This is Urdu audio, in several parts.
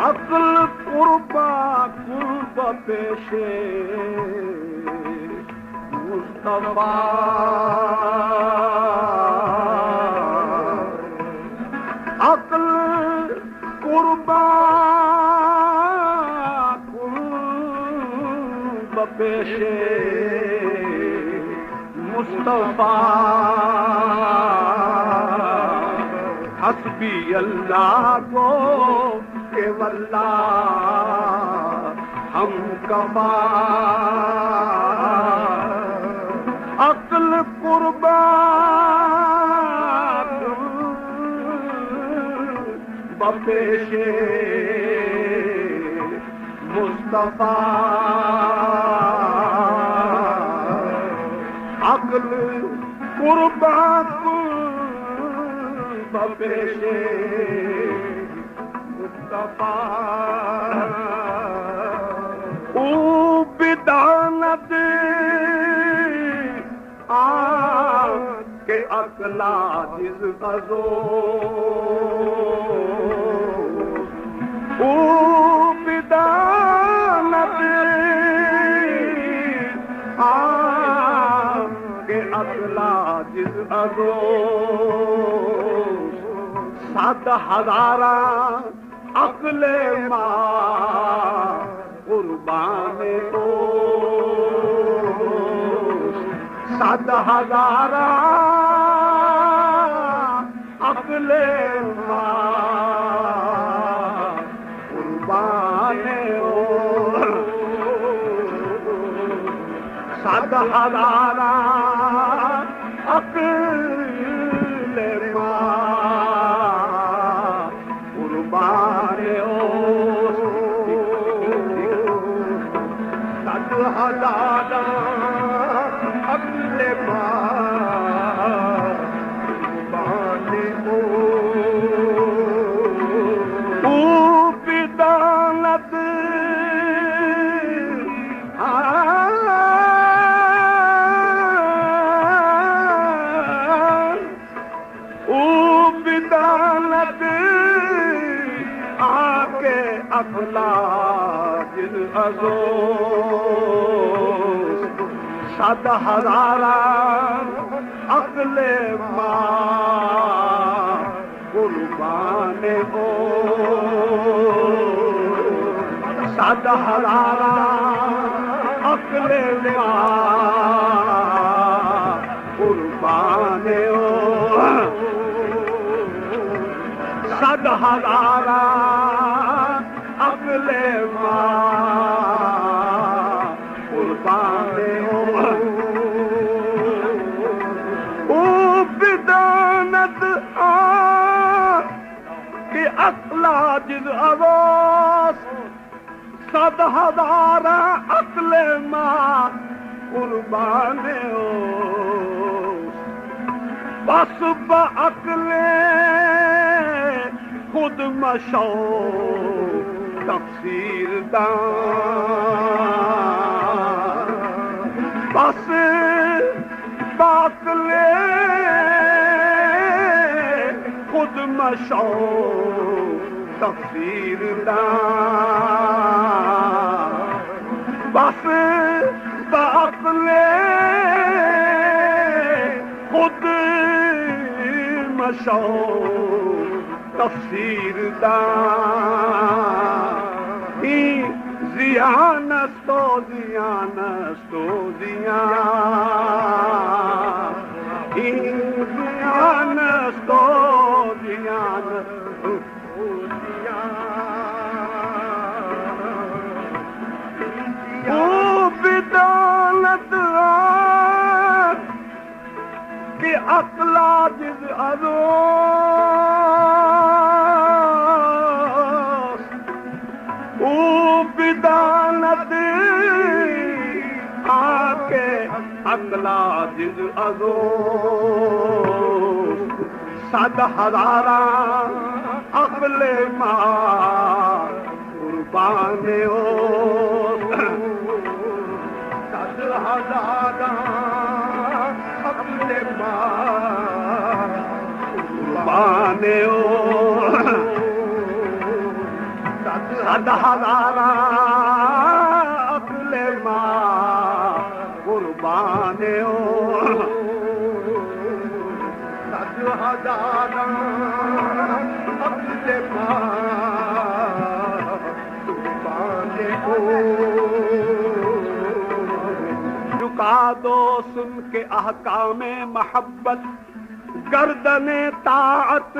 عقل قربا قرب پیش مصطفیٰ عقل قربا قرب پیش مصطفیٰ حسبی اللہ کو کہ واللہ ہم کفا عقل قربا بپیش مصطفیٰ عقل قربا بپیش مصطفیٰ او بدانت کہ عقلا جز غزو او بدانت کہ عقلا جز غزو صد ہزارہ عقل ماں قربان ہو صد ہزارہ عقل ماں قربان ہو صد ہزارہ عقل ہزارہ عقل قربان ہو او بدانت او بدانت آکے عقلا جز ازو صد ہزارہ عقل ماں قربان ہو صد ہزارہ عقل ماں قربان ہو صد ہزارہ عقل ماں قربان ہو او بدانت کہ عقلا جز اواس صد ہزارہ عقل ماں قربان ہو بس بعقل خود مشو تفسیر دان بس بعقل خود مشو تفسیر دان بس بعقل خود مشو تفسیر دان زیان است و زیان است و زیان زیان است و زیان است و زیان او بدانت کہ عقلا جز ازوس او بدانت آکے عقلا جز ازوس صد ہزارہ عقل ماں قربان ہو صد ہزارہ عقل ماں قربان ہو صد صد ہزارہ عقل ماں قربان ہو، صد ہزارہ عقل ماں قربان ہو۔ جھکا دو سن کے احکام محبت گردن طاعت،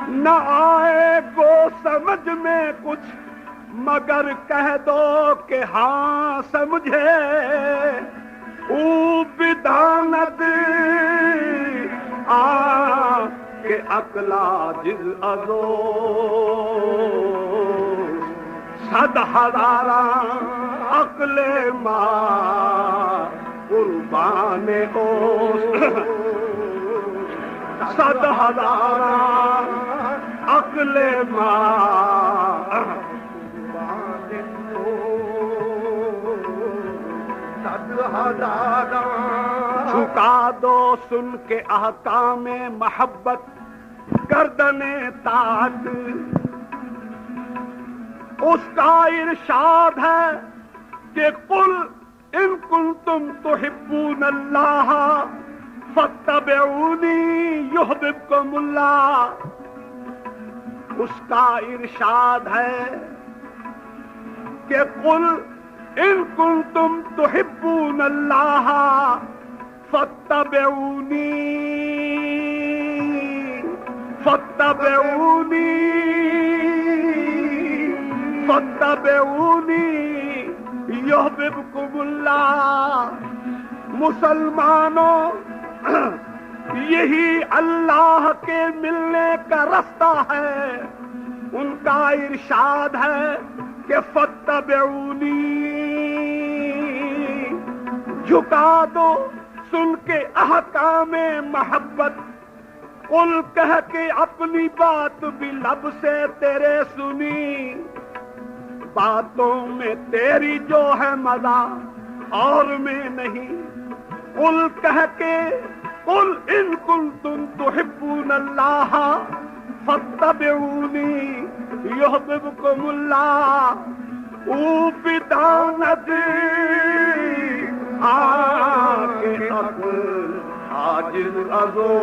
نہ آئے گو سمجھ میں کچھ مگر کہہ دو کہ ہاں سمجھے، او بدانت آ کہ عقلا جز ازو، صد ہزارہ عقل ماں قربان ہو، صد ہزارہ عقل ماں قربان ہو، صد ہزارہ۔ جھکا دو سن کے احکام محبت گردن طاعت، اس کا ارشاد ہے کہ قل ان کنتم تحبون اللہ فاتبعونی یحببکم اللہ، اس کا ارشاد ہے کہ قل ان کنتم تحبون اللہ فاتبعونی فاتبعونی فاتبعونی یحببکم اللہ۔ مسلمانوں، یہی اللہ کے ملنے کا رستہ ہے، ان کا ارشاد ہے کہ فاتبعونی، جھکا دو سن کے احکام محبت، قل کہہ کے اپنی بات بھی لب سے تیرے سنی، باتوں میں تیری جو ہے مزہ اور میں نہیں، قل کہہ کے قل ان کنتم تحبون اللہ فاتبعونی یحببکم اللہ، او بدانت آکے عقل عاجز ازو،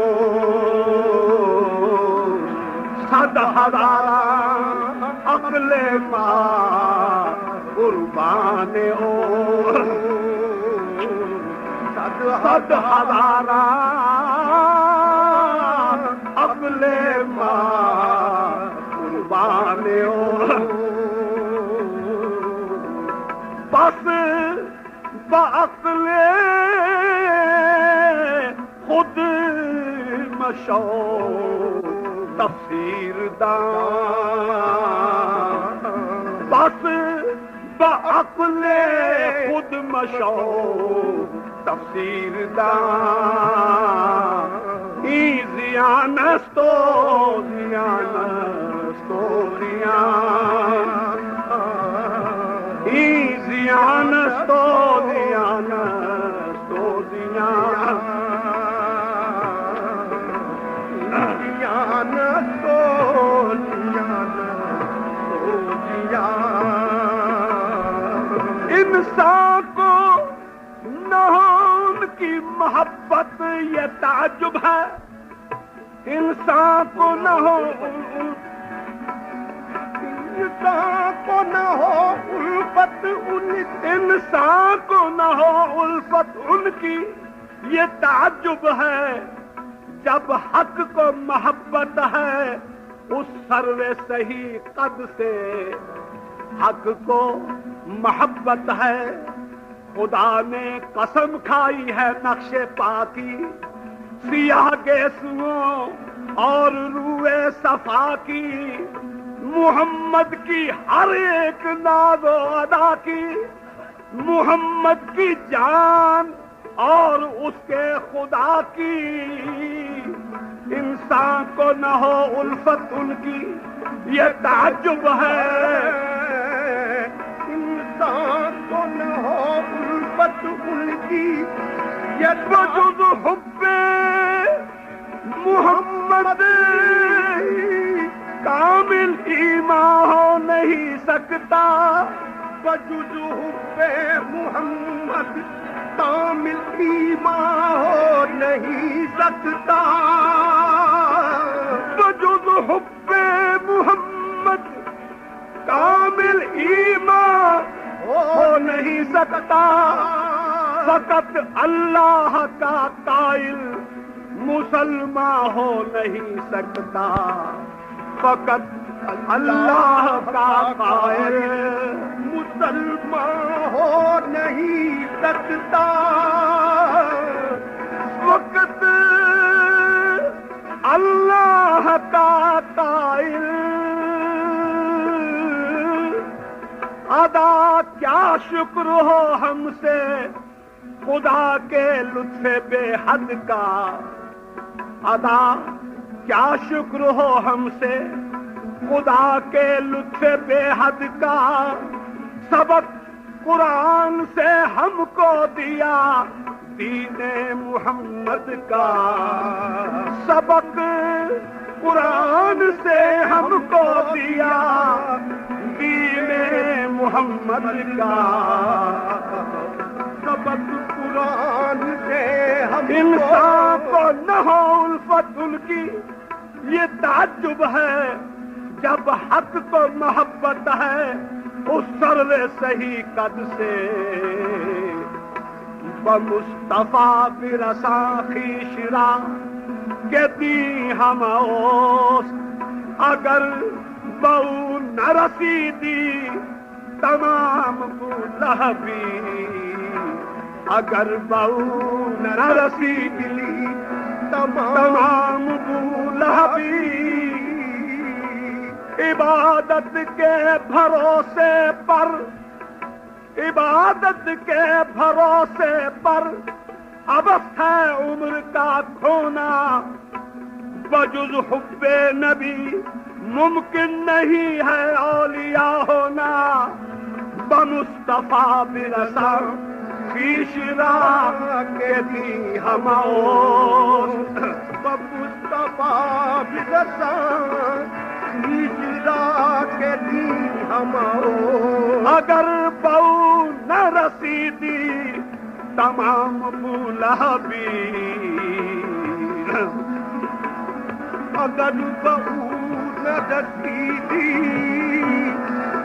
صد ہزارہ عقل ماں قربان ہو، صد ہزارہ عقل ماں قربان ہو، بس بعقل خود مشو تفسیر دان، بس بعقل خود مشو تفسیر دان، ای زیان است و زیان است و زیان، ای زیان است و زیان است و زیان، زیان است و زیان است و زیان، انسان کو نہ ان کی محبت یہ تعجب ہے، انسان کو نہ ہو انسان کو نہ ہو الفت ان، انسان کو نہ ہو الفت ان کی یہ تعجب ہے، جب حق کو محبت ہے اس سرو صحیح قد سے، حق کو محبت ہے، خدا نے قسم کھائی ہے نقش پاکی، سیاہ گیسوؤں اور روئے صفا کی، محمد کی ہر ایک ناز و ادا کی، محمد کی جان اور اس کے خدا کی، انسان کو نہ ہو الفت ان کی یہ تعجب ہے، انسان کو نہ ہو الفت ان کی یہ بجز حب محمد کامل ایمان نہیں سکتا بجز حب محمد کامل ایمان ہو نہیں سکتا بجز حب محمد کامل ایمان ہو نہیں سکتا فقط اللہ کا قائل مسلمان ہو نہیں سکتا فقط اللہ کا قائل مسلمان ہو نہیں سکتا فقط اللہ کا قائل ادا کیا شکر ہو ہم سے خدا کے لطف بے حد کا ادا کیا شکر ہو ہم سے خدا کے لطف بے حد کا سبق قرآن سے ہم کو دیا دین محمد کا سبق قرآن سے ہم کو دیا دین محمد کا سبق قرآن سے ہم انسان کو نہ ہو الفت ان کی یہ تعجب ہے جب حق کو محبت ہے اس سرو صحیح قد سے بمصطفیٰ برساں خویش را کہ دی ہم اوست اگر بہو نہ رسیدی تمام بولہبی اگر بہو نہ رسیدی تمام بولہبی عبادت کے بھروسے پر عبادت کے بھروسے پر عبث ہے عمر کا کھونا بجز حب نبی ممکن نہیں ہے اولیاء ہونا بمصطفیٰ برساں خویش را کہ دی ہم اوست بمصطفیٰ برساں خویش را کہ دی ہم اوست اگر بہو نہ رسیدی تمام بولہبی اگر بہو نہ رسیدی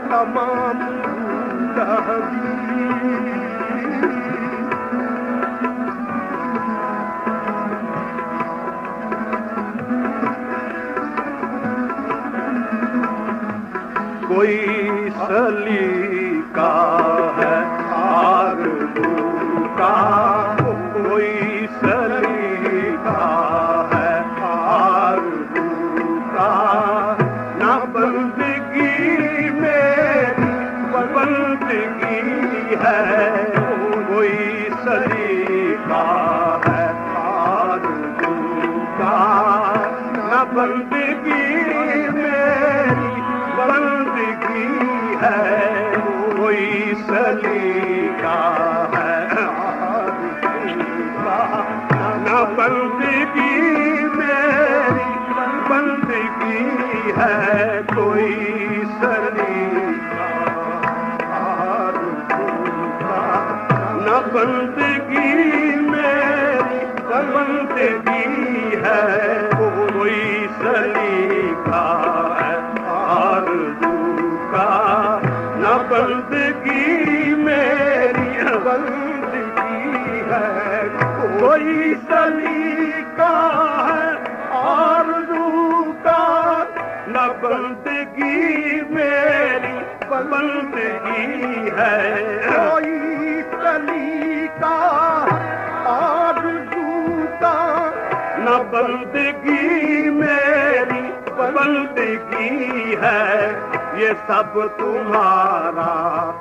تمام بولہبی کوئی سلیقہ ہے آرزو کا کوئی سلیقہ ہے آرزو کا نہ بندگی میری بندگی ہے کوئی سلیقہ ہے آرزو کا نہ بندگی میری بندگی ہے کوئی سلیقہ ہے نہ بندگی میری بندگی ہے کوئی سلیقہ نہ بندگی میری بندگی ہے کوئی سلیقہ آرزو کا نہ بندگی میری بندگی ہے کوئی سلیقہ ہے آرزو کا نہ بندگی میری بندگی ہے کوئی سلیقہ آرزو کا نہ بندگی میری بندگی ہے یہ سب تمہارا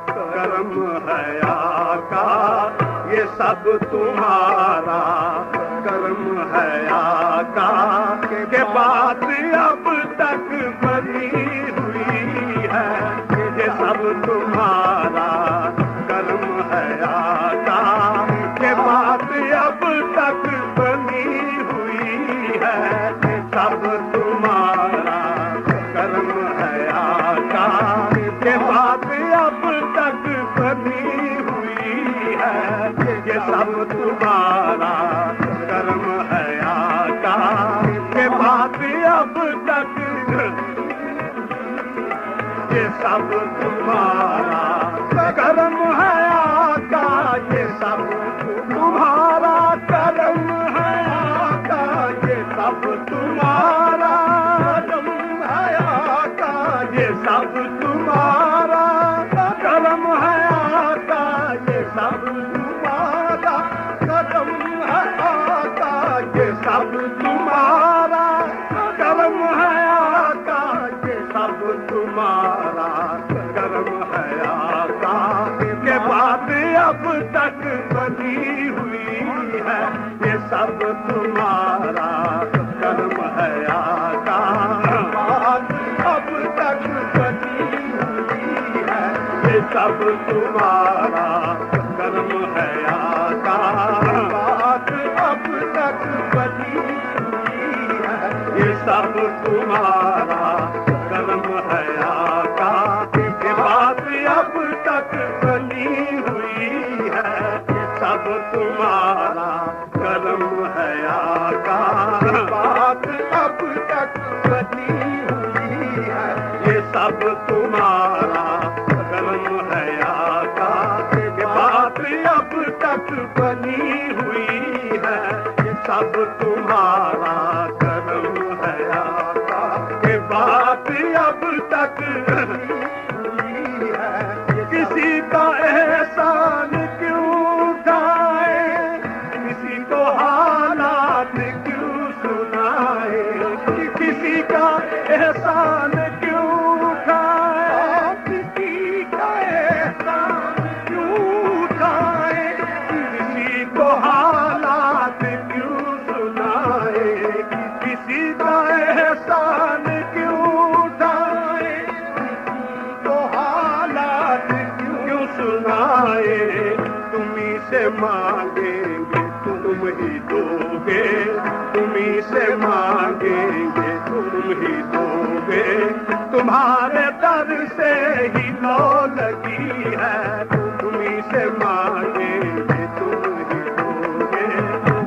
کرم ہے آقا یہ سب تمہارا کرم ہے آقا کہ بات اب تک بنی ہوئی ہے یہ سب تمہارا کرم ہے آقا کہ بات اب تک بنی ہوئی ہے سب تمہارا کرم ہے آقا کہ بات اب تک بنی ہوئی ہے، یہ سب تمہارا کرم ہے آقا، کہ بات اب تک یہ سب تمہارا کرم ہے آقا، یہ سب تمہارا کرم ہے آقا، یہ سب تمہارا کرم ہے آقا، یہ سب تمہارا کرم ہے آقا، یہ سب تمہارا کرم ہے آقا، یہ سب تمہارا کرم ہے آقا، یہ سب تمہارا کرم ہے آقا، کہ بات اب تک بنی ہوئی ہے، یہ سب تمہارا کرم ہے آقا، بات اب تک بنی ہوئی ہے، یہ سب تمہارا کرم ہے آقا، بات اب تک بنی ہوئی ہے، یہ سب تمہارا کرم ہے آقا، کہ بات اب تک بنی ہوئی ہے، سب تمہارا کرم ہے آقا، بات اب تک بنی ہوئی ہے، یہ سب تمہارا کرم ہے آقا، کہ بات اب تک بنی ہوئی ہے، یہ سب تمہارا کرم ہے آقا، کہ بات اب تک ہوئی ہے، کسی کا احسان کیوں اٹھائے، کسی کو حالات کیوں سنائے، کسی کا احسان کیوں اٹھائے، کسی کا احسان کیوں اٹھائے، کسی کو حالات کیوں سنائے، کسی کا احسان کیوں اٹھائے، کسی کو حالات کیوں سنائے، تمہیں سے مانگیں گے تم ہی دو گے، تمہیں سے مانگیں گے تم ہی دو گے، تمہارے در سے ہی لو لگی ہے، تمہیں سے مانگیں گے تم ہی دو گے،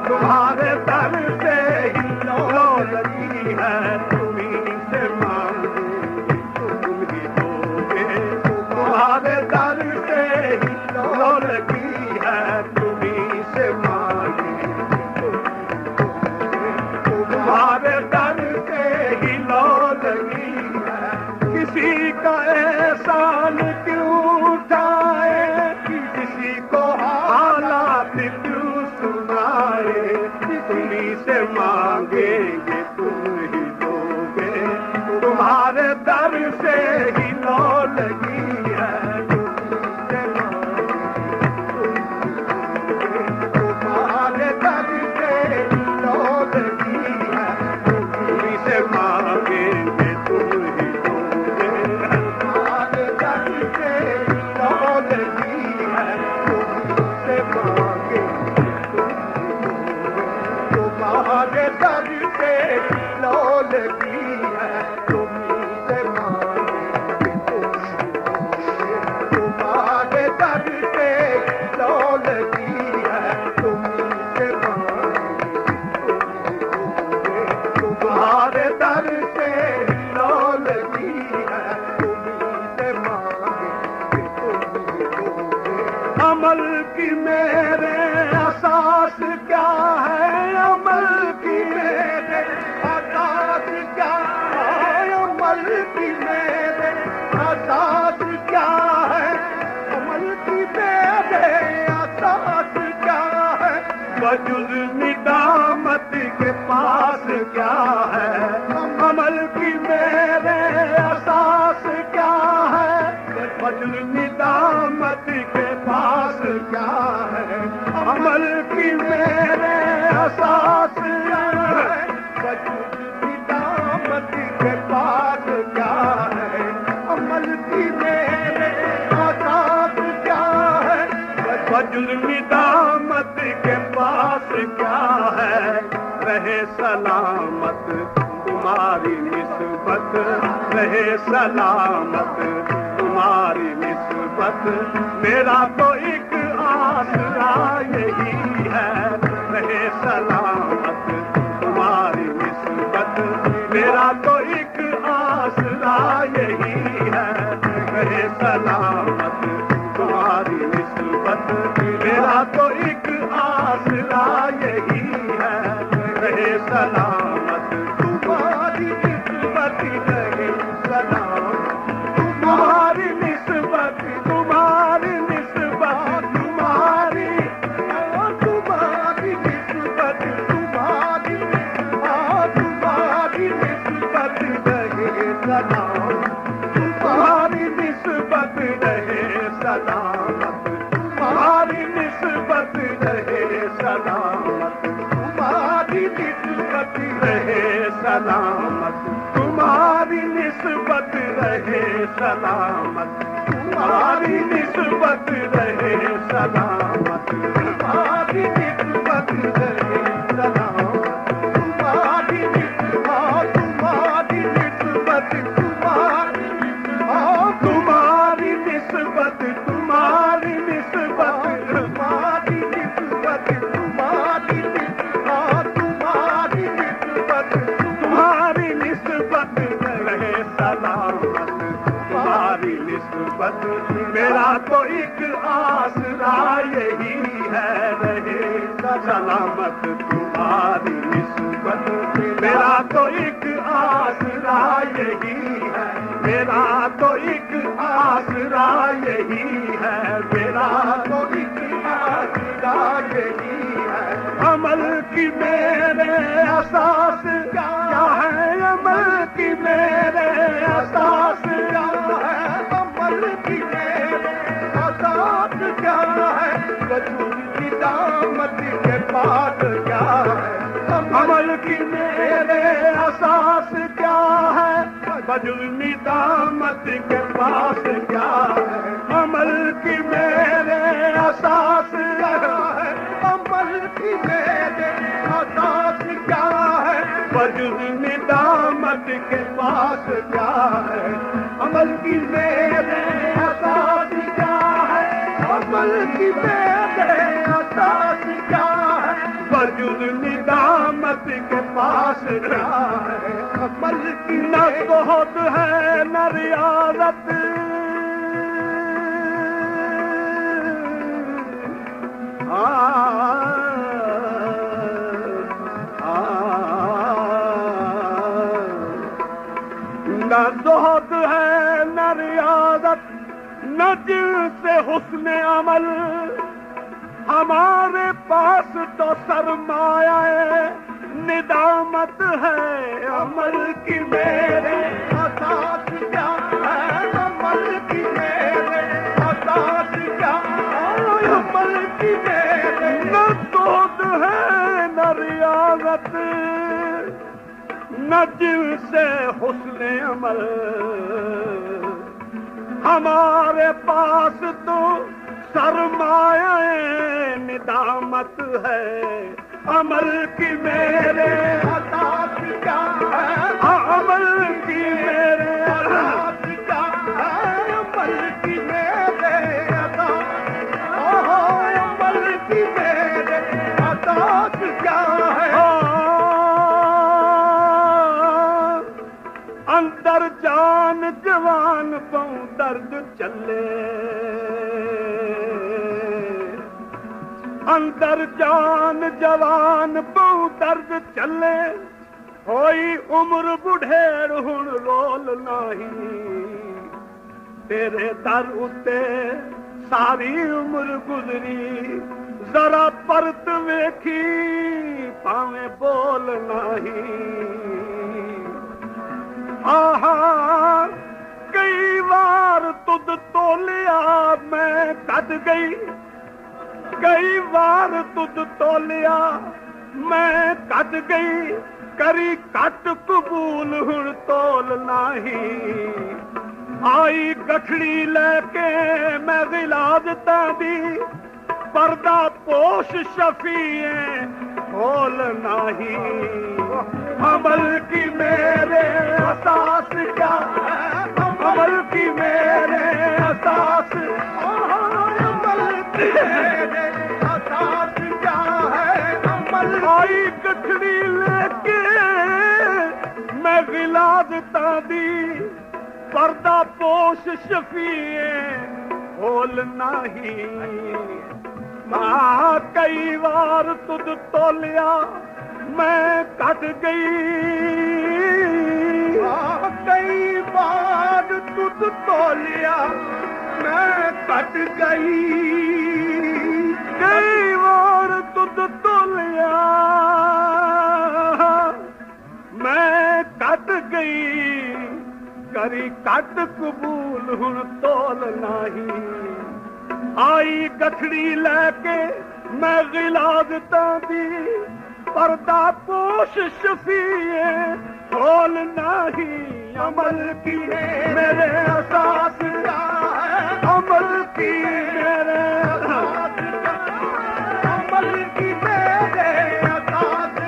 تمہارے در سے ہی لو لگی ہے، تمہیں سے مانگیں گے تم ہی دو گے، تمہارے در سے ہی لو لگی ہے، تمہیں سے مانگیں گے تمہارے در سے ہی لو لگی ہے، کسی کا احسان کیوں اٹھائے، کسی کو حالات کیوں سنائے، تمہیں سے مانگیں گے تم ہی دو گے، تمہارے در سے ہی لو لگی ہے، تمہارے در سے ہی لو لگی ہے، تمہیں سے مانگیں گے تم ہی دو گے، تمہارے در سے ہی لو لگی ہے، تمہیں سے مانگیں گے تمہارے در سے ہی لو لگی ہے، تمہیں سے مانگیں گے تمہارے در سے ہی لو لگی ہے، تمہیں سے مانگیں گے تمہارے در سے ہی لو لگی ہے، تمہیں سے مانگیں گے عمل کی میرے اساس کیا ہے، عمل کی میرے اساس کیا ہے، عمل کی میرے اساس کیا ہے، عمل کی میرے اساس کیا ہے، بجز ندامت کے پاس کیا ہے، عمل کی میرے اساس کیا ہے، بجز ندامت کے پاس کیا ہے، عمل کی میرے اساس کیا ہے، بجز ندامت کے پاس کیا ہے، عمل کی میرے اساس کیا ہے، بجز ندامت کے پاس کیا ہے، رہے سلامت تمہاری نسبت، رہے سلامت تمہاری نسبت میرا تو ایک آسرا یہی ہے رہے سلامت تمہاری نسبت میرا تو ایک آسرا یہی ہے رہے سلامت تمہاری نسبت میرا تو ایک آسرا یہی ہے رہے سلامت تمہاری نسبت رہے سلامت تمہاری نسبت تمہاری نسبت تمہاری تمہاری نسبت تمہاری تمہاری نسبت رہے سلامت تمہاری نسبت رہے سلامت تمہاری نسبت رہے سلامت تمہاری نسبت رہے سلامت تمہاری نسبت رہے سلامت تمہاری نسبت رہے سلامت تمہاری نسبت رہے سلامت تمہاری نسبت تمہاری نسبت تمہاری تمہاری نسبت تمہاری نسبت تمہاری نسبت تمہاری تمہاری نسبت تمہاری نسبت رہے سلامت تمہاری نسبت میرا تو ایک آسرا یہی ہے رہے سلامت تمہاری نسبت میرا تو ایک آسرا یہی ہے میرا تو ایک آسرا یہی ہے میرا تو ایک آسرا یہی ہے عمل کی میرے اساس کیا ہے عمل کی میرے اساس کیا ہے عمل کی میرے اساس کیا ہے وجود کی دامت کے پاس کیا ہے عمل کی میرے اساس کیا ہے وجود کی دامت کے پاس کیا ہے عمل کی میرے اساس کیا ہے عمل کی میرے اساس کیا ہے وجود ندامت کے پاس کیا ہے عمل کی میرے اساس کیا ہے عمل کی میرے اساس کیا ہے وجود ندامت کے پاس کیا ہے عمل کی نہ بہت ہے نہ ریاضت نہ زہد ہے نہ ریاضت نہ جن سے حسن عمل ہمارے پاس تو سرمایہ ندامت ہے عمل کی میرے اساس کیا ہے عمل کی میرے اساس کیا ہے عمل کی میرے نہ زہد ہے نہ ریاضت نہ جن سے حسن عمل ہمارے پاس تو سرمایہ ندامت ہے عمل کی میرے اساس کیا ہے عمل کی میرے اساس کیا ہے عمل کی میرے اساس عمل کی میرے اساس کیا ہے اندر جان جوان بہو درد چلے اندر جان جوان بہو درد چلے ہوئی عمر بڑھیڑ ہن رول نہیں تیرے در اتے ساری عمر گزری ذرا پرت ویکھی پاویں بول نہیں آہا کئی بار تد تولیا میں کٹ گئی کئی بار تد تولیا میں کٹ گئی کری کٹ قبول ہن تول نہیں آئی گٹھڑی لے کے میں غلاظ دی پردہ پوش شفیع کھول نہیں عمل کی میرے اساس کیا ہے عمل کی میرے پردہ پوش شفیع ہول نہیں ماں کئی بار تجھ تولیا میں کٹ گئی کئی بار تجھ تولیا میں کٹ گئی کئی بار تجھ تولیا میں کٹ گئی کری کٹ قبول ہن تول نہیں آئی گٹھڑی لے کے میں غلاظتاں دی پردہ پوش شفیع ہول نہیں عمل کی میرے اساس عمل کی میرے عمل کی میرے اساس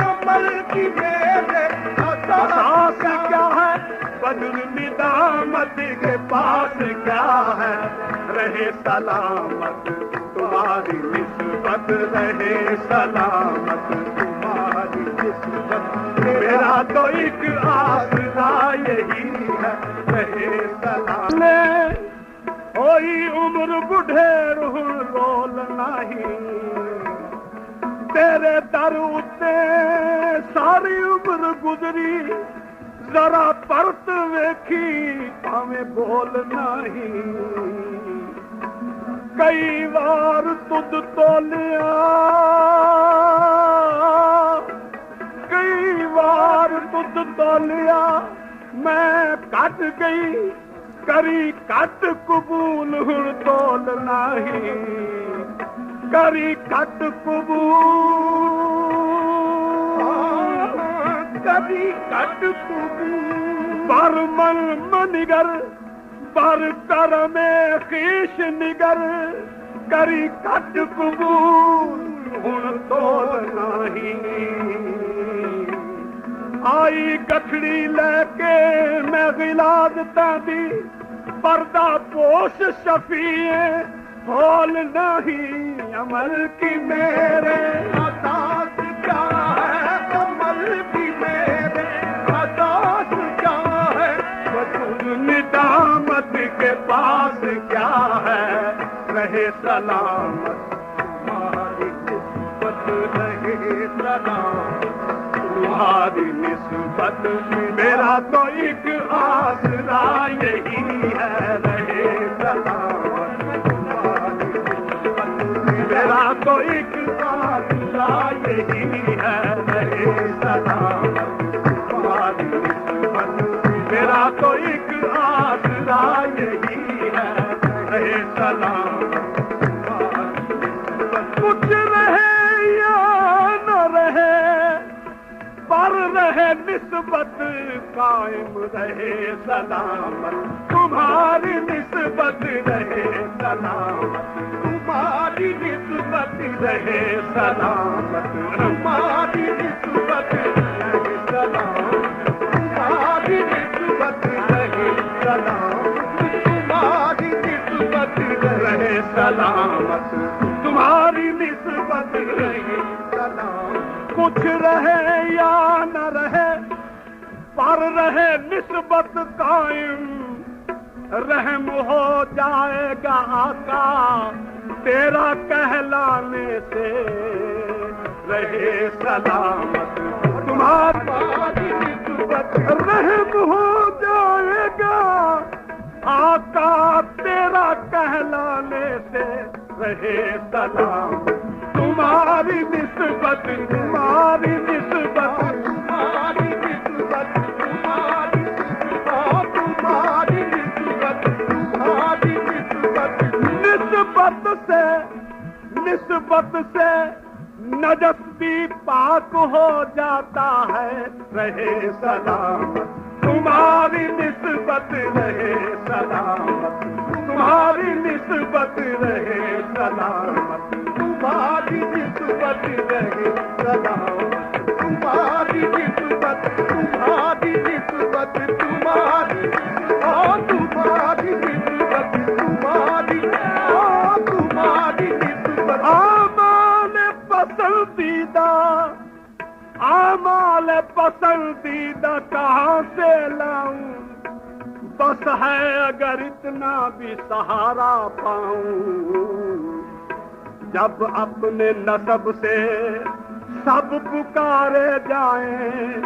عمل کی میرے اساس کیا ہے بدر ندامت کے پاس کیا ہے رہے سلامت تمہاری نسبت رہے سلامت تمہاری نسبت میرا تو ایک آسرا یہی ہے رہے سلامت ہوئی عمر بڑھیر رول نہیں تیرے در اتے ساری عمر گزری ذرا پرت ویکھی ہمیں بول نہیں کئی بار تجھ تولیا کئی بار تجھ تولیا میں کٹ گئی کری کٹ قبول ہن تول نہیں کری کٹ قبول کری کٹ قبول بر من منگر بر کرم خیش نگر کری کٹ قبول ہن تول نہیں آئی گٹھڑی لے کے میں غلاظتاں دی پردہ پوش شفیع ہول نہیں عمل کی میرے اساس کیا ہے عمل کی میرے اساس کیا ہے بدر ندامت کے پاس کیا ہے رہے سلامت تمہاری نسبت رہے سلامت تمہاری نسبت میرا تو ایک آسرا یہی ہے رہے سلامت میرا تو ایک آسرا یہی ہے رہے سلامت تمہاری نسبت میرا تو ایک آسرا یہی ہے رہے سلامت کچھ رہے یا نہ رہے پر رہے نسبت قائم رہے سلامت تمہاری نسبت رہے سلامت تمہاری نسبت رہے سلامت تمہاری نسبت رہے سلامت تمہاری نسبت رہے سلامت تمہاری نسبت رہے سلامت تمہاری نسبت رہے سلامت کچھ رہے یا نہ رہے پر رہے نسبت قائم رحم ہو جائے گا آقا تیرا کہلانے سے رہے سلامت تمہاری نسبت رحم ہو جائے گا آقا تیرا کہلانے سے رہے سلامت تمہاری نسبت تمہاری نسبت تمہاری نسبت تمہاری تمہاری نسبت تمہاری نسبت سے نجس بھی پاک ہو جاتا ہے رہے سلامت تمہاری نسبت رہے سلامت تمہاری نسبت رہے سلامت تمہاری نسبت رہے سلامت تمہاری نسبت تمہاری نسبت تمہاری تمہاری نسبت تمہاری تمہاری نسبت اعمال پسندیدہ اعمال پسندیدہ کہاں سے لاؤں بس ہے اگر اتنا بھی سہارا پاؤں، جب اپنے نسب سے سب پکارے جائیں،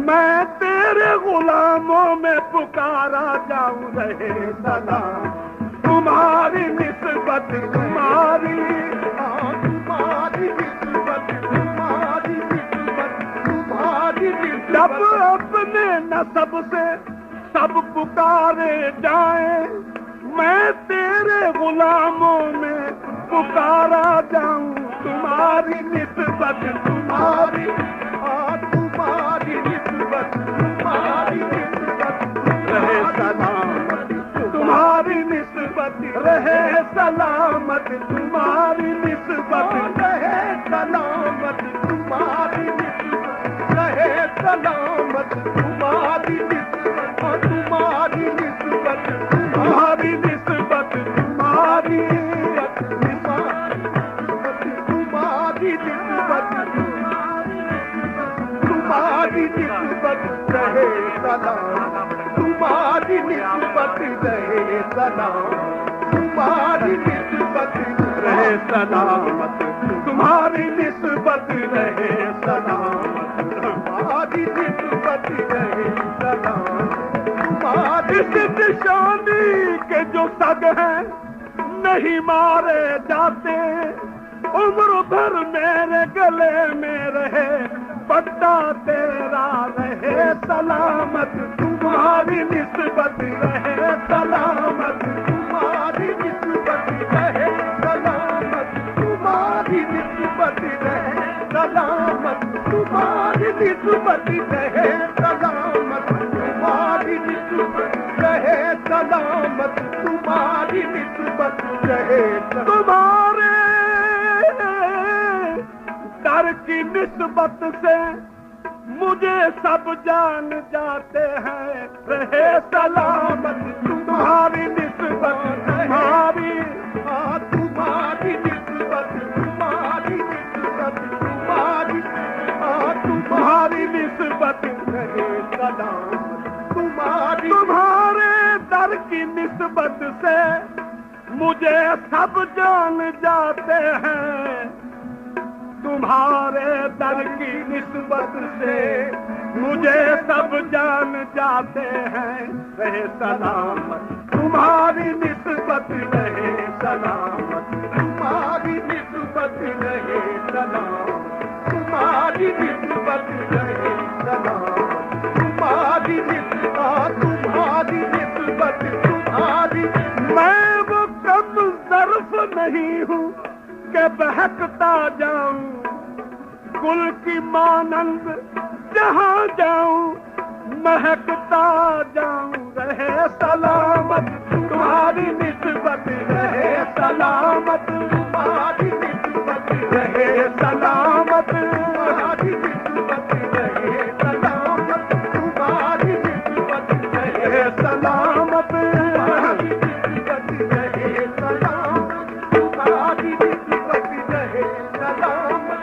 میں تیرے غلاموں میں پکارا جاؤں، رہے سلام تمہاری نسبت تمہاری جب اپنے نسب سے سب پکارے جائیں، میں تیرے غلاموں میں پکارا جاؤں، تمہاری نسبت تمہاری نسبت تمہاری نسبت رہے سلامت، تمہاری نسبت رہے سلامت، تمہاری نسبت رہے سلامت، تمہاری نسبت رہے سلامت، تمہاری نسبت تمہاری نسبت تمہاری نسبت تمہاری تمہاری نسبت تمہاری نسبت رہے سلام، تمہاری نسبت رہے سلام، تمہاری نسبت رہے سلامت، تمہاری نسبت رہے سلامت، تمہاری نسبت رہے سلام، اس نشانی کے جو سگ ہیں نہیں مارے جاتے، عمر بھر میرے گلے میں رہے پٹا تیرا رہے سلامت، تمہاری نسبت رہے سلامت، تمہاری نسبت رہے سلامت، تمہاری نسبت رہے سلامت، تمہاری نسبت رہے سلامت، تمہاری نسبت رہے سلامت، تمہاری نسبت رہے تمہارے در کی نسبت سے مجھے سب جان جاتے ہیں، رہے سلامت، تمہاری نسبت تمہاری تمہاری نسبت تمہاری نسبت تمہاری تمہاری نسبت رہے سلامت، تمہارے در کی نسبت سے مجھے سب جان جاتے ہیں، تمہارے در کی نسبت سے مجھے سب جان جاتے ہیں، رہے سلامت، تمہاری نسبت رہے سلامت، تمہاری نسبت رہے سلامت، تمہاری نسبت رہے سلامت، تمہاری نسبت تمہاری نسبت تمہاری، میں وہ کم ظرف نہیں ہوں کہ بہکتا جاؤں، گل کی مانند جہاں جاؤں مہکتا جاؤں، رہے سلامت، تمہاری نسبت رہے سلامت، تمہاری نسبت رہے سلامت، تمہاری نسبت رہے سلامت، تمہاری نسبت رہے سلامت، تمہاری نسبت رہے سلامت، تمہاری نسبت رہے سلامت،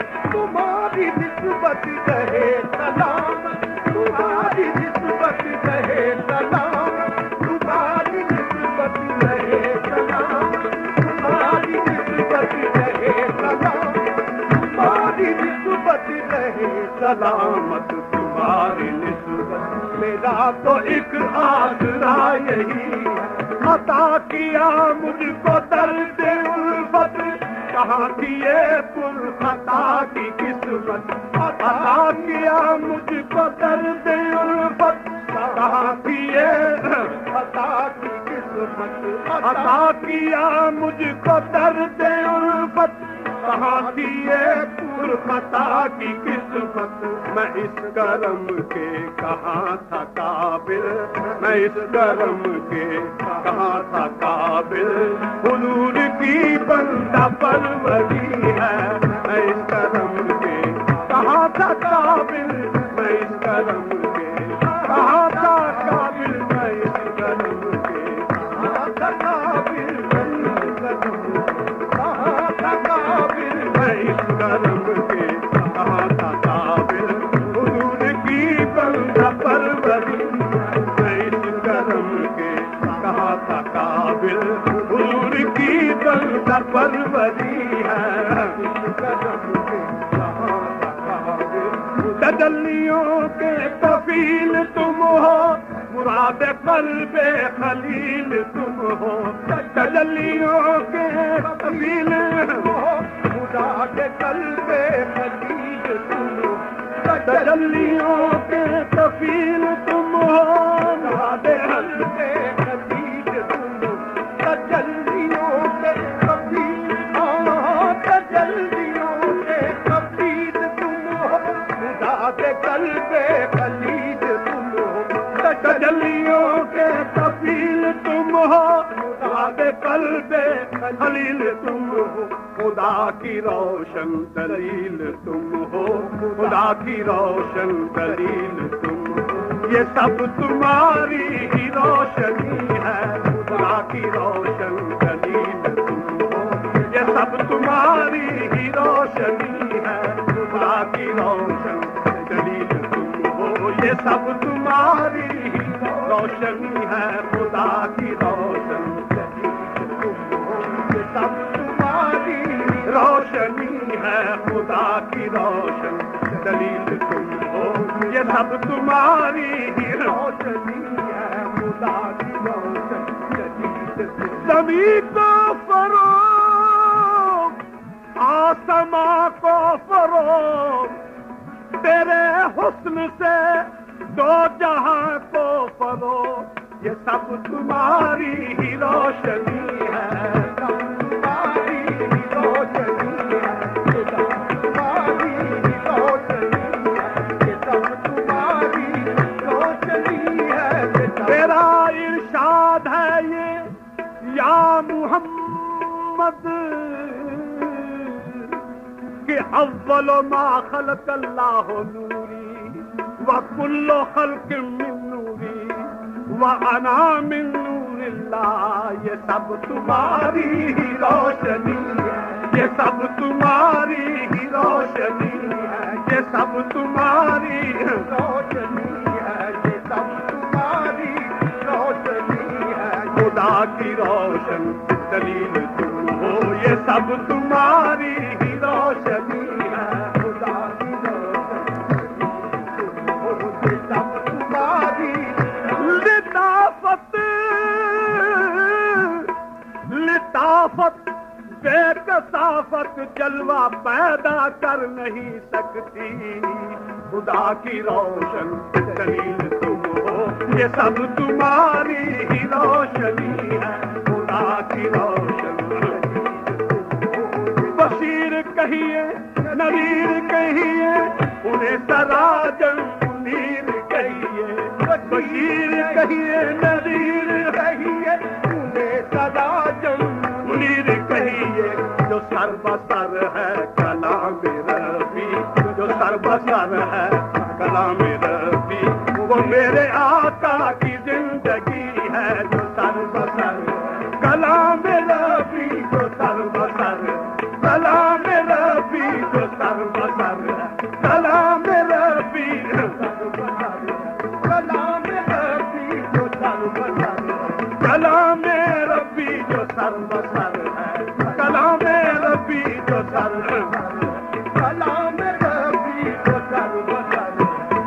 تمہاری نسبت رہے سلامت، تمہاری نسبت رہے سلامت، تمہاری نسبت رہے سلامت، تمہاری نسبت رہے سلامت، تمہاری نسبت رہے سلامت، تمہاری نسبت، میرا تو ایک آسرا یہی ہے، عطا کیا مجھ کو درد الفت، کہاں کی یہ پر خطا کی قسمت، عطا کیا مجھ کو درد الفت، کہاں کی یہ خطا کی قسمت، عطا کیا مجھ کو درد الفت، کہاں کی یہ پر خطا کی قسمت، میں اس کرم کے کہاں تھا قابل، میں اس کرم کے کہاں تھا قابل، حضور کی بندہ پروری ہے، میں اس کرم کے کہاں تھا قابل، میں اس کرم کے کہاں تھا قابل، میں اس کرم کے کہاں تھا قابل، میں اس کرم کہاں تھا قابل، میں اس کرم کے کہاں تھا قابل، حضور کی بندہ پروری، میں اس کرم کے قابل حضور کی در پروری ہے تجلیوں کے کفیل تم ہو مراد قلب خلیل تم ہو تجلیوں کے کفیل ہو مراد قلب خلیل تم ہو تجلیوں کے کفیل تم ہو مراد قلب خلیل تم ہو تجلیوں کے کفیل ہو تجلیوں کے کفیل تم ہو مراد قلب خلیل تم ہو تجلیوں کے کفیل تم ہو مراد قلب خلیل تم ہو خدا کی روشن دلیل تم ہو خدا کی روشن دلیل تم ہو یہ سب تمہاری ہی روشنی ہے خدا کی روشن دلیل تم ہو یہ سب تمہاری ہی روشنی ہے خدا کی روشن دلیل تم ہو یہ سب تمہاری ہی روشنی ہے خدا کی روشن سب تمہاری روشنی ہے خدا کی روشن دلیل تم ہو یہ سب تمہاری ہی روشنی ہے خدا کی روشن دلیل زمین کو فروغ آسماں کو فروغ تیرے حسن سے دو جہاں کو فروغ یہ سب تمہاری ہی روشنی ہے محمد کہ اول ما خلق اللہ نوری وکل خلق من نوری وانا من نور اللہ یہ سب تمہاری ہی روشنی ہے یہ سب تمہاری ہی روشنی ہے یہ سب تمہاری روشنی ہے یہ سب تمہاری روشنی ہے خدا کی روشن دلیل تم ہو یہ سب تمہاری ہی روشنی ہے خدا کی روشن یہ سب تمہاری لطافت لطافت بے کثافت جلوہ پیدا کر نہیں سکتی خدا کی روشن دلیل تم ہو یہ سب تمہاری ہی روشنی ہے خدا کی روشن بشیر کہیے نذیر کہیے انہیں سراجن منیر کہیے بشیر کہیے نذیر کہیے انہیں سراجن منیر کہیے جو سر بسر ہے کلام ربی جو سر بسر ہے کلام ربی وہ میرے آقا کی زندگی ہے جو سر بسر کلام ربی جو سر بسر کلام ربی جو سر بسر کلام ربی کلام ربی جو سر بسر کلام ربی جو سر بسر ہے کلام ربی جو سر کلام ربی جو سر بسر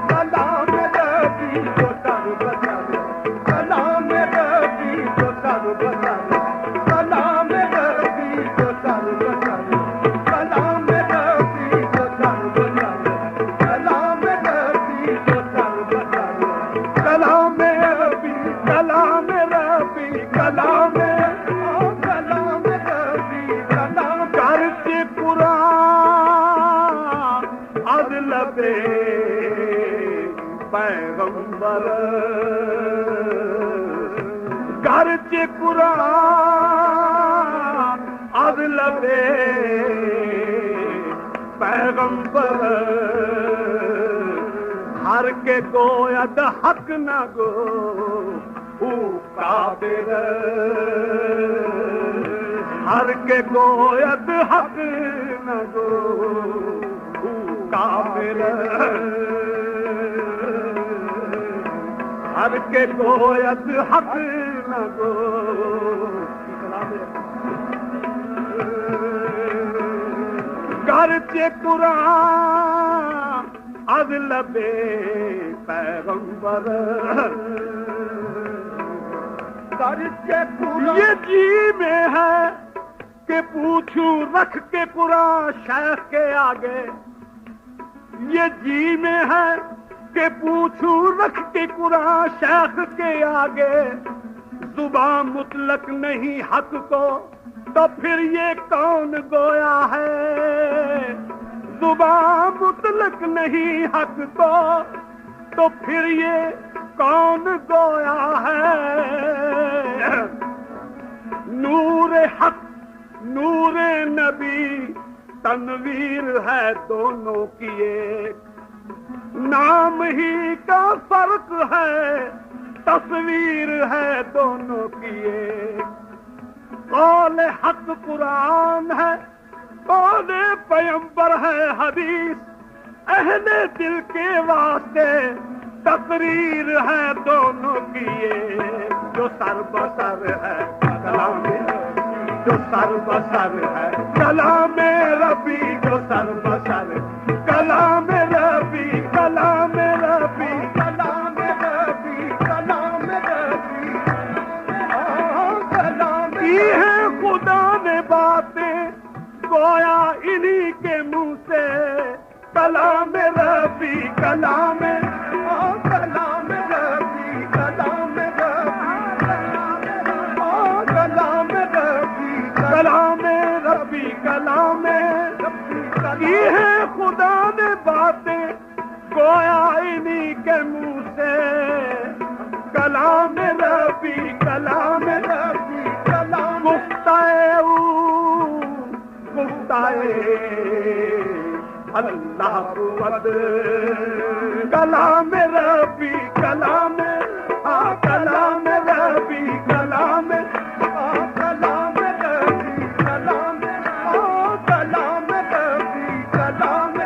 کلام ربی جو سر بسر کلام ربی جو سر بسر کلام ربی جو سر بسر کلام ربی جو سر بسر کلام ربی جو سر بسر کلام ربی کلام ربی کلام کلام ربی کلام کرتے قرآن از لبے پیغمبر گرچہ قرآن از لبے پیغمبر ہر کے گوید حق نہ گو او کافر ہر کے گوید حق نہ گو او کافر کر کے گویت حق نہ گو گرچہ قرآن از لبے پیغمبر یہ جی میں ہے کہ پوچھوں رکھ کے قرآن شیخ کے آگے یہ جی میں ہے کہ پوچھوں رکھ کے قرآن شیخ کے آگے زبان مطلق نہیں حق کو تو پھر یہ کون گویا ہے زبان مطلق نہیں حق کو تو پھر یہ کون گویا ہے نور حق نور نبی تنویر ہے دونوں کی ایک نام ہی کا فرق ہے تصویر ہے دونوں کی ایک قول حق قرآن ہے قول پیغمبر ہے حدیث اہل دل کے واسطے تقریر ہے دونوں کی ایک جو سر بسر ہے کلام جو سر بسر ہے کلام ربی جو سر بسر کلام ربی کلام ربی کلام ربی کلام ربی کی ہے خدا نے باتیں گویا انہی کے منہ سے کلام ربی کلام کلام ربی کلام ربی کلام ربی کلام کی ہے خدا نے باتیں گویا انہی کے منہ سے کلام ربی کلام ربی کلام گفتائے اللہ قوت کلام ربی کلام کلام ربی کلام کلام ربی کلام کلام ربی کلام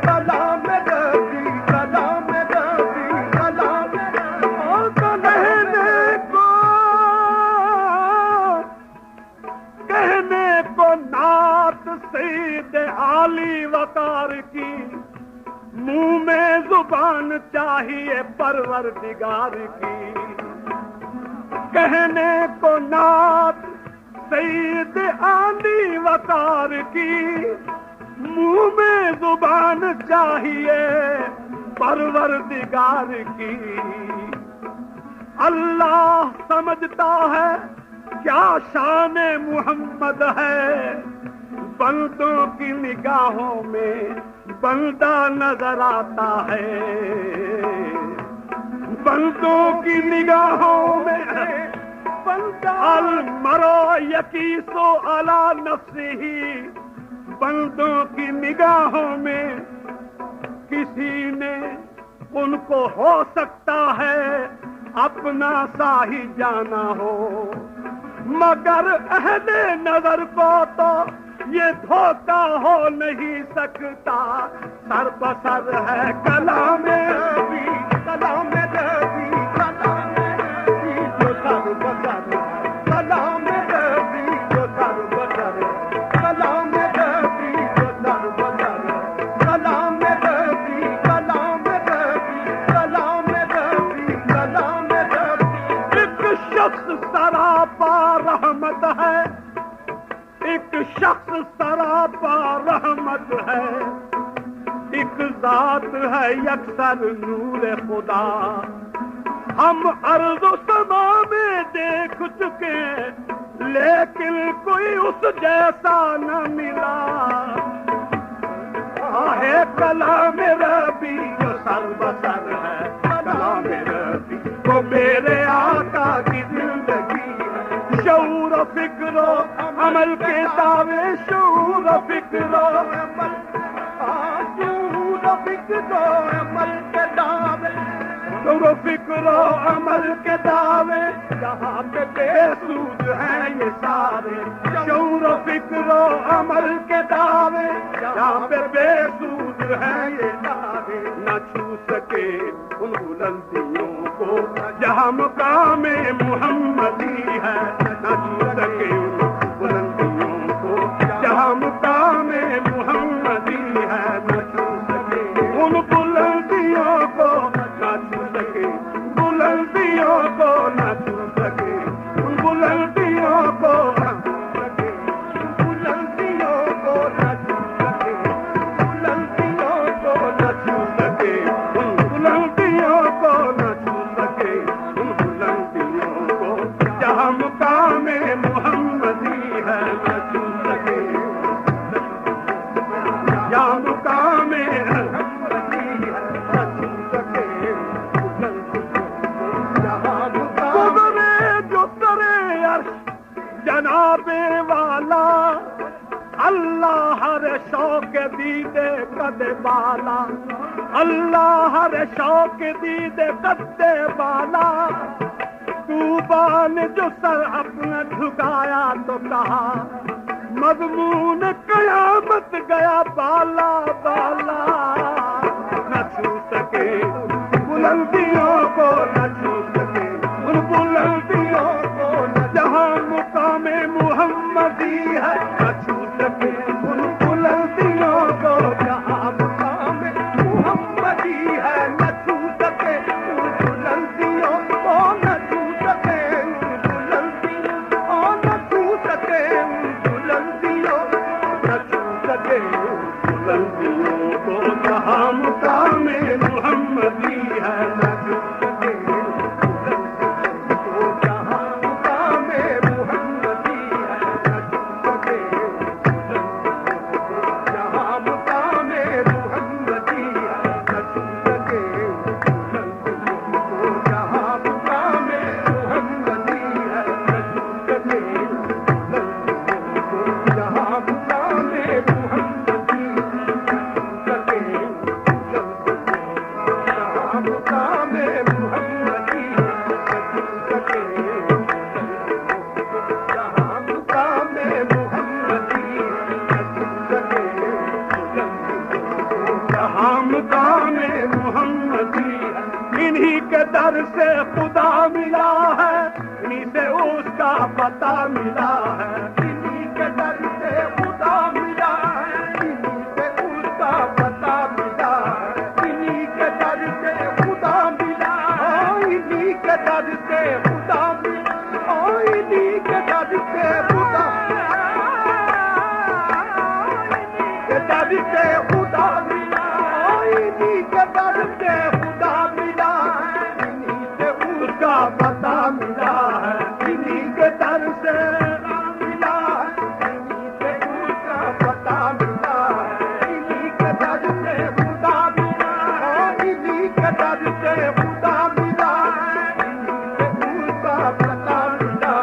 کلام ربی کلام ربی کلام کہنے کو نعت سید عالی وقار کی منہ میں زبان چاہیے پروردگار کی کہنے کو نعت سید عالی وقار کی منہ میں زبان چاہیے پروردگار کی اللہ سمجھتا ہے کیا شان محمد ہے بندوں کی نگاہوں میں بندہ نظر آتا ہے بندوں کی نگاہوں میں بندہ المرء یقیس علی نفسہ بندوں کی نگاہوں میں کسی نے ان کو ہو سکتا ہے اپنا سا ہی جانا ہو مگر اہل نظر کو تو یہ دھوکہ ہو نہیں سکتا سر بسر ہے کلام ربی کلام ربی کلام ربی جو سر بسر ہے کلام ربی جو سر بسر ہے کلام ربی جو سر بسر ہے کلام ربی کلام ربی کلام ربی کلام ربی ایک شخص سراپا رحمت ہے ایک شخص سراپا رحمت ہے ایک ذات ہے یکسر نور خدا ہم ارض و سما میں دیکھ چکے لیکن کوئی اس جیسا نہ ملا ہے کلام ربی جو سر بسر ہے کلام ربی وہ میرے آقا کی زندگی شعور و فکر و عمل کے دعوے شعور و فکر و عمل شعور و فکر و عمل کے دعوے شعور و فکر و عمل کے دعوے جہاں پہ بے سود ہیں یہ سارے شعور و فکر و عمل کے دعوے جہاں پہ بے سود ہے یہ سارے نہ چھو سکے ان بلندیوں کو جہاں مقام محمدی ہے نہ چھو سکے ان بلندیوں کو جہاں مقام محمدی ہے نہ چھو سکے ان بلندیوں کو نہ چھو سکے بلندیوں کو نہ چھو سکے ان بلندیوں کو بلندیوں کو نہ چھو سکے بلندیوں کو نہ چھو سکے ان بلندیوں کو نہ چھو سکے ان بلندیوں کو جہاں مقام محمدی ہے نہ چھو سکے جہاں مقام محمدی ہے نہ چھو سکے گزرے جو ترے عرش جناب والا اللہ ہر شوق دیدے قد بالا اللہ ہر شوق دیدے قد بالا طوبان جو سر اپنا جھکایا تو کہا مضمون قیامت گیا بالا بالا نہ چھو سکے بلندیوں کو نہ چھو سکے ان بلندیوں کو جہاں مقام محمدی ہے نہ چھو سکے ان بلندیوں کو جہاں مقام محمدی ہے نہ چھو سکے ان بلندیوں کو نہ چھو سکے ان بلندیوں کو نہ چھو سکے ان بلندیوں نہ چھو سکے بلندیوں کو جہاں مقام محمدی ہے نہ چھو سکے جہاں مقام محمدی ہے نہ چھو سکے جہاں مقام محمدی ہے نہ چھو سکے جہاں مقام محمدی ہے نہ چھو سکے جہاں مقام محمدی انہی کے در سے خدا ملا ہے انہی سے اس کا پتہ ملا ہے انہی کے در سے خدا ملا ہے انہی سے اس کا پتہ ملا ہے انہی کے در سے خدا ملا ہے انہی کے در سے خدا ملا انہی کے در سے خدا کے در سے خدا ملا انہی کے در سے خدا ملا انہی سے اس کا پتہ ملا ہے انہی کے در سے ملا انہی سے اس کا پتہ ملا انہی کے در سے خدا ملا انہی کے در سے خدا ملا انہی سے اس کا پتہ ملا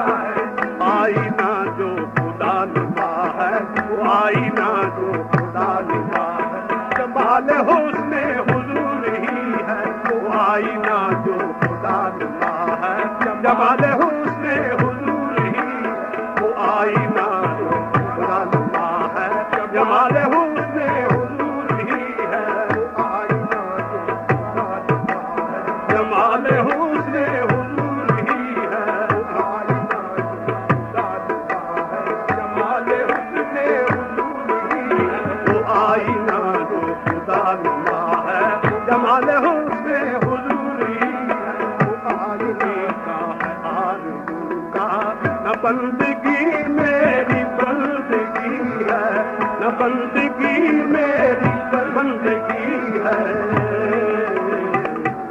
آئینہ جو خدا نما ہے وہ آئینہ جو خدا نما ہے جمال حسن حضور ہی ہے وہ آئینہ جو خدا نما ہے جمال حسن حضور ہی وہ آئینہ جو خدا نما ہے جمال حسن حضور ہی ہے وہ آئینہ جو خدا نما ہے جمال حسن حضور ہی ہے وہ آئینہ جو خدا نما ہے جمال حسن حضور ہی ہے وہ آئینہ جو خدا نما ہے جمال حسن حضور ہی ہے وہ آئینہ کا ہے آرزو کا نہ بندگی میری بندگی ہے نہ بندگی میری بندگی